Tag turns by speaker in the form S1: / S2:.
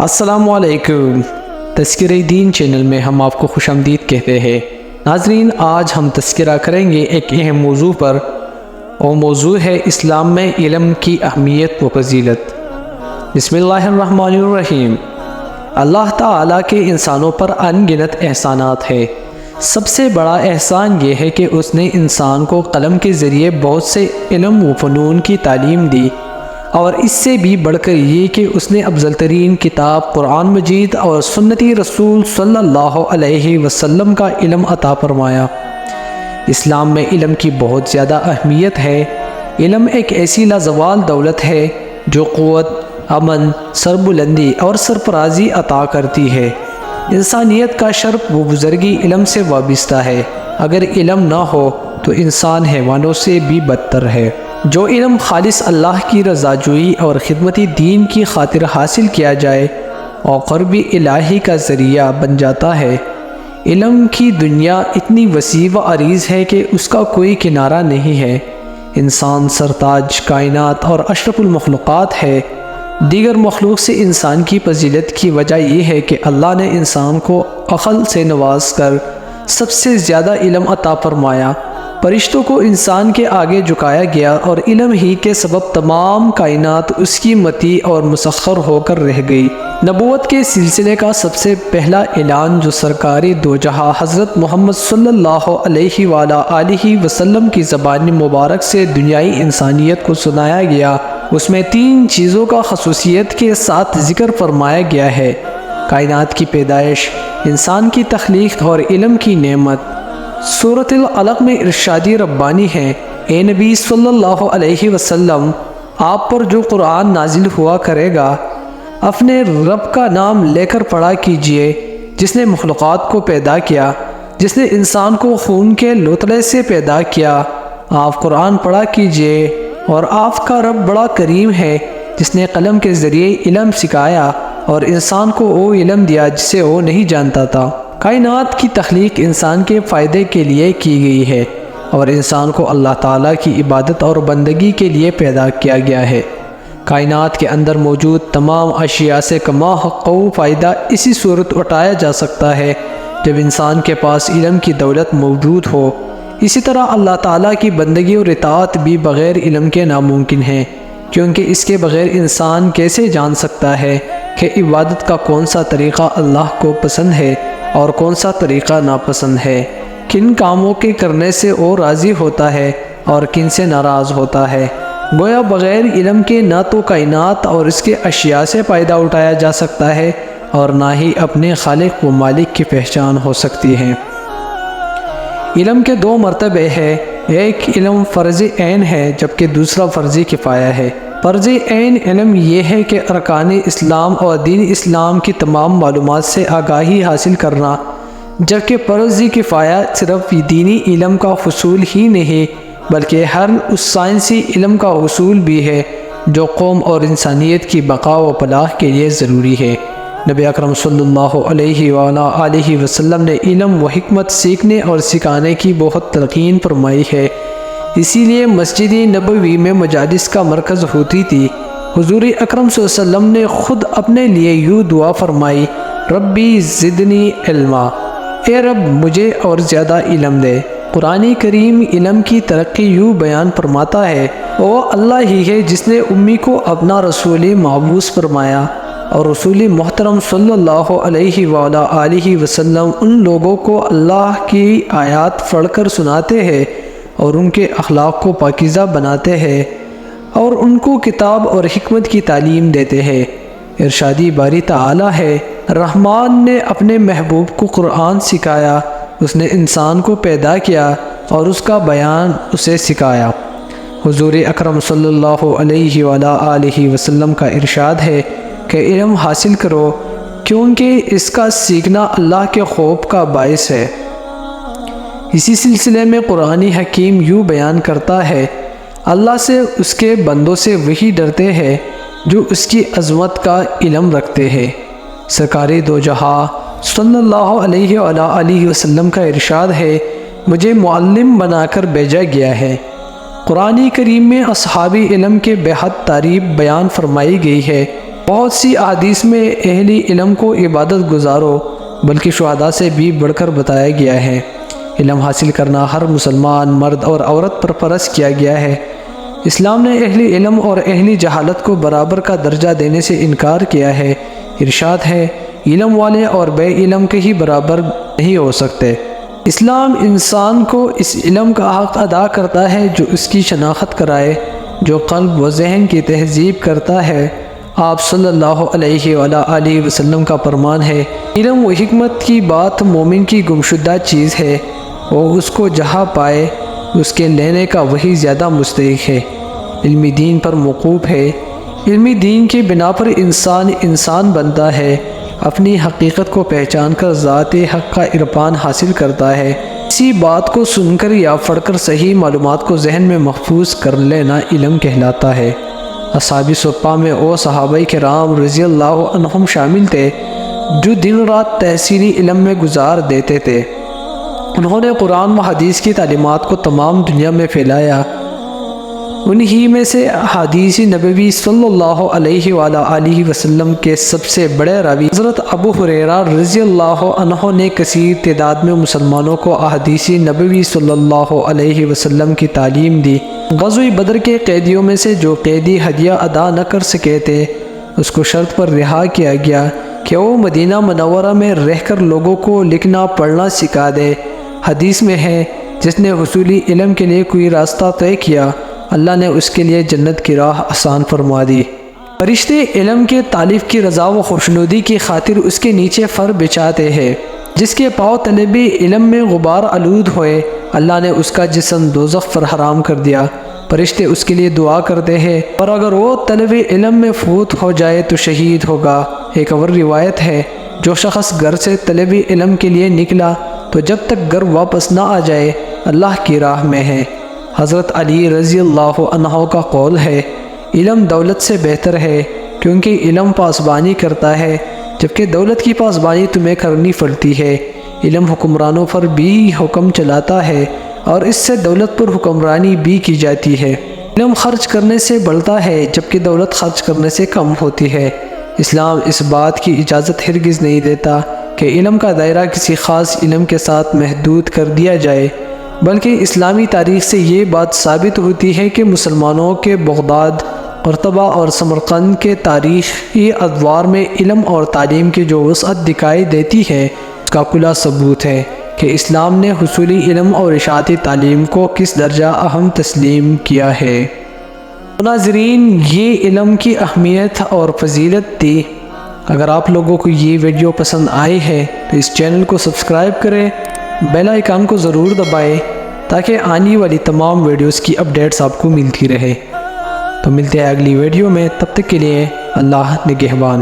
S1: السلام علیکم۔ تذکرہ دین چینل میں ہم آپ کو خوش آمدید کہتے ہیں۔ ناظرین، آج ہم تذکرہ کریں گے ایک اہم موضوع پر، اور موضوع ہے اسلام میں علم کی اہمیت و فضیلت۔ بسم اللہ الرحمن الرحیم۔ اللہ تعالیٰ کے انسانوں پر ان گنت احسانات ہیں۔ سب سے بڑا احسان یہ ہے کہ اس نے انسان کو قلم کے ذریعے بہت سے علم و فنون کی تعلیم دی، اور اس سے بھی بڑھ کر یہ کہ اس نے افضل ترین کتاب قرآن مجید اور سنتی رسول صلی اللہ علیہ وسلم کا علم عطا فرمایا۔ اسلام میں علم کی بہت زیادہ اہمیت ہے۔ علم ایک ایسی لازوال دولت ہے جو قوت، امن، سربلندی اور سرفرازی عطا کرتی ہے۔ انسانیت کا شرف و بزرگی علم سے وابستہ ہے۔ اگر علم نہ ہو تو انسان حیوانوں سے بھی بدتر ہے۔ جو علم خالص اللہ کی رضا جوئی اور خدمت دین کی خاطر حاصل کیا جائے اور قرب الہی کا ذریعہ بن جاتا ہے۔ علم کی دنیا اتنی وسیع و عریض ہے کہ اس کا کوئی کنارہ نہیں ہے۔ انسان سرتاج کائنات اور اشرف المخلوقات ہے۔ دیگر مخلوق سے انسان کی فضیلت کی وجہ یہ ہے کہ اللہ نے انسان کو عقل سے نواز کر سب سے زیادہ علم عطا فرمایا۔ فرشتوں کو انسان کے آگے جھکایا گیا، اور علم ہی کے سبب تمام کائنات اس کی مطیع اور مسخر ہو کر رہ گئی۔ نبوت کے سلسلے کا سب سے پہلا اعلان جو سرکار دو جہاں حضرت محمد صلی اللہ علیہ وآلہ وسلم کی زبان مبارک سے دنیائی انسانیت کو سنایا گیا، اس میں 3 چیزوں کا خصوصیت کے ساتھ ذکر فرمایا گیا ہے: کائنات کی پیدائش، انسان کی تخلیق اور علم کی نعمت۔ سورۃ العلق میں ارشادی ربانی ہے: اے نبی صلی اللہ علیہ وسلم، آپ پر جو قرآن نازل ہوا کرے گا اپنے رب کا نام لے کر پڑھا کیجئے، جس نے مخلوقات کو پیدا کیا، جس نے انسان کو خون کے لوتڑے سے پیدا کیا۔ آپ قرآن پڑھا کیجئے، اور آپ کا رب بڑا کریم ہے، جس نے قلم کے ذریعے علم سکھایا اور انسان کو وہ علم دیا جسے وہ نہیں جانتا تھا۔ کائنات کی تخلیق انسان کے فائدے کے لیے کی گئی ہے، اور انسان کو اللہ تعالیٰ کی عبادت اور بندگی کے لیے پیدا کیا گیا ہے۔ کائنات کے اندر موجود تمام اشیاء سے کما حق و فائدہ اسی صورت اٹھایا جا سکتا ہے جب انسان کے پاس علم کی دولت موجود ہو۔ اسی طرح اللہ تعالیٰ کی بندگی اور اطاعت بھی بغیر علم کے ناممکن ہے، کیونکہ اس کے بغیر انسان کیسے جان سکتا ہے کہ عبادت کا کون سا طریقہ اللہ کو پسند ہے اور کون سا طریقہ ناپسند ہے، کن کاموں کے کرنے سے وہ راضی ہوتا ہے اور کن سے ناراض ہوتا ہے۔ گویا بغیر علم کے نہ تو کائنات اور اس کے اشیاء سے فائدہ اٹھایا جا سکتا ہے، اور نہ ہی اپنے خالق و مالک کی پہچان ہو سکتی ہے۔ علم کے 2 مرتبے ہیں، ایک علم فرض عین ہے جبکہ دوسرا فرض کفایہ ہے۔ فرض عین علم یہ ہے کہ ارکان اسلام اور دین اسلام کی تمام معلومات سے آگاہی حاصل کرنا، جبکہ فرض کفایہ صرف دینی علم کا حصول ہی نہیں بلکہ ہر اس سائنسی علم کا حصول بھی ہے جو قوم اور انسانیت کی بقا و فلاح کے لیے ضروری ہے۔ نبی اکرم صلی اللہ علیہ وآلہ وسلم نے علم و حکمت سیکھنے اور سکھانے کی بہت تلقین فرمائی ہے، اسی لیے مسجد نبوی میں مجالس کا مرکز ہوتی تھی۔ حضور اکرم صلی اللہ علیہ وسلم نے خود اپنے لیے یوں دعا فرمائی: ربی زدنی علما، اے رب مجھے اور زیادہ علم دے۔ قرآن کریم علم کی ترقی یوں بیان فرماتا ہے: وہ اللہ ہی ہے جس نے امی کو اپنا رسول مبعوث فرمایا، اور رسول محترم صلی اللہ علیہ وآلہ وسلم ان لوگوں کو اللہ کی آیات پڑھ کر سناتے ہیں اور ان کے اخلاق کو پاکیزہ بناتے ہیں، اور ان کو کتاب اور حکمت کی تعلیم دیتے ہیں۔ ارشادی باری تعالی ہے: رحمان نے اپنے محبوب کو قرآن سکھایا، اس نے انسان کو پیدا کیا اور اس کا بیان اسے سکھایا۔ حضور اکرم صلی اللہ علیہ وآلہ وسلم کا ارشاد ہے کہ علم حاصل کرو، کیونکہ اس کا سیکھنا اللہ کے خوف کا باعث ہے۔ اسی سلسلے میں قرآن حکیم یوں بیان کرتا ہے: اللہ سے اس کے بندوں سے وہی ڈرتے ہیں جو اس کی عظمت کا علم رکھتے ہیں۔ سرکار دو جہاں صلی اللہ علیہ وآلہ وسلم کا ارشاد ہے: مجھے معلم بنا کر بھیجا گیا ہے۔ قرآن کریم میں اصحاب علم کے بے حد تعریف بیان فرمائی گئی ہے۔ بہت سی احادیث میں اہل علم کو عبادت گزارو بلکہ شہداء سے بھی بڑھ کر بتایا گیا ہے۔ علم حاصل کرنا ہر مسلمان مرد اور عورت پر فرض کیا گیا ہے۔ اسلام نے اہل علم اور اہل جہالت کو برابر کا درجہ دینے سے انکار کیا ہے۔ ارشاد ہے، علم والے اور بے علم کے ہی برابر نہیں ہو سکتے۔ اسلام انسان کو اس علم کا حق ادا کرتا ہے جو اس کی شناخت کرائے، جو قلب و ذہن کی تہذیب کرتا ہے۔ آپ صلی اللہ علیہ وآلہ وسلم کا فرمان ہے، علم و حکمت کی بات مومن کی گمشدہ چیز ہے، وہ اس کو جہاں پائے اس کے لینے کا وہی زیادہ مستحق ہے۔ علمی دین پر موقوف ہے۔ علمی دین کی بنا پر انسان بنتا ہے، اپنی حقیقت کو پہچان کر ذات حق کا عرفان حاصل کرتا ہے۔ اسی بات کو سن کر یا پڑھ کر صحیح معلومات کو ذہن میں محفوظ کر لینا علم کہلاتا ہے۔ اصحاب صفہ میں وہ صحابہ کرام رضی اللہ عنہم شامل تھے جو دن رات تحصیلی علم میں گزار دیتے تھے۔ انہوں نے قرآن و حدیث کی تعلیمات کو تمام دنیا میں پھیلایا۔ انہی میں سے حدیث نبوی صلی اللہ علیہ وآلہ وسلم کے سب سے بڑے راوی حضرت ابو ہریرہ رضی اللہ عنہ نے کثیر تعداد میں مسلمانوں کو احادیث نبوی صلی اللہ علیہ وسلم کی تعلیم دی۔ غزوہ بدر کے قیدیوں میں سے جو قیدی ہدیہ ادا نہ کر سکے تھے، اس کو شرط پر رہا کیا گیا کہ وہ مدینہ منورہ میں رہ کر لوگوں کو لکھنا پڑھنا سکھا دے۔ حدیث میں ہے، جس نے حصولی علم کے لیے کوئی راستہ طے کیا، اللہ نے اس کے لیے جنت کی راہ آسان فرما دی۔ فرشتے علم کے طالب کی رضا و خوشنودی کی خاطر اس کے نیچے فر بچھاتے ہیں۔ جس کے پاؤں طلب علم میں غبار آلود ہوئے، اللہ نے اس کا جسم دوزخ پر حرام کر دیا۔ فرشتے اس کے لیے دعا کرتے ہیں، اور اگر وہ طلب علم میں فوت ہو جائے تو شہید ہوگا۔ ایک اور روایت ہے، جو شخص گھر سے طلب علم کے لیے نکلا تو جب تک گھر واپس نہ آ جائے اللہ کی راہ میں ہے۔ حضرت علی رضی اللہ عنہ کا قول ہے، علم دولت سے بہتر ہے، کیونکہ علم پاسبانی کرتا ہے، جبکہ دولت کی پاسبانی تمہیں کرنی پڑتی ہے۔ علم حکمرانوں پر بھی حکم چلاتا ہے، اور اس سے دولت پر حکمرانی بھی کی جاتی ہے۔ علم خرچ کرنے سے بڑھتا ہے، جبکہ دولت خرچ کرنے سے کم ہوتی ہے۔ اسلام اس بات کی اجازت ہرگز نہیں دیتا کہ علم کا دائرہ کسی خاص علم کے ساتھ محدود کر دیا جائے، بلکہ اسلامی تاریخ سے یہ بات ثابت ہوتی ہے کہ مسلمانوں کے بغداد، قرطبہ اور سمرقند کے تاریخی ادوار میں علم اور تعلیم کی جو وسعت دکھائی دیتی ہے، اس کا کھلا ثبوت ہے کہ اسلام نے حصولی علم اور اشاعتی تعلیم کو کس درجہ اہم تسلیم کیا ہے۔ ناظرین، یہ علم کی اہمیت اور فضیلت تھی۔ اگر آپ لوگوں کو یہ ویڈیو پسند آئی ہے تو اس چینل کو سبسکرائب کریں، بیل آئیکن کو ضرور دبائیں تاکہ آنے والی تمام ویڈیوز کی اپڈیٹس آپ کو ملتی رہے۔ تو ملتے ہیں اگلی ویڈیو میں، تب تک کے لیے اللہ نگہبان۔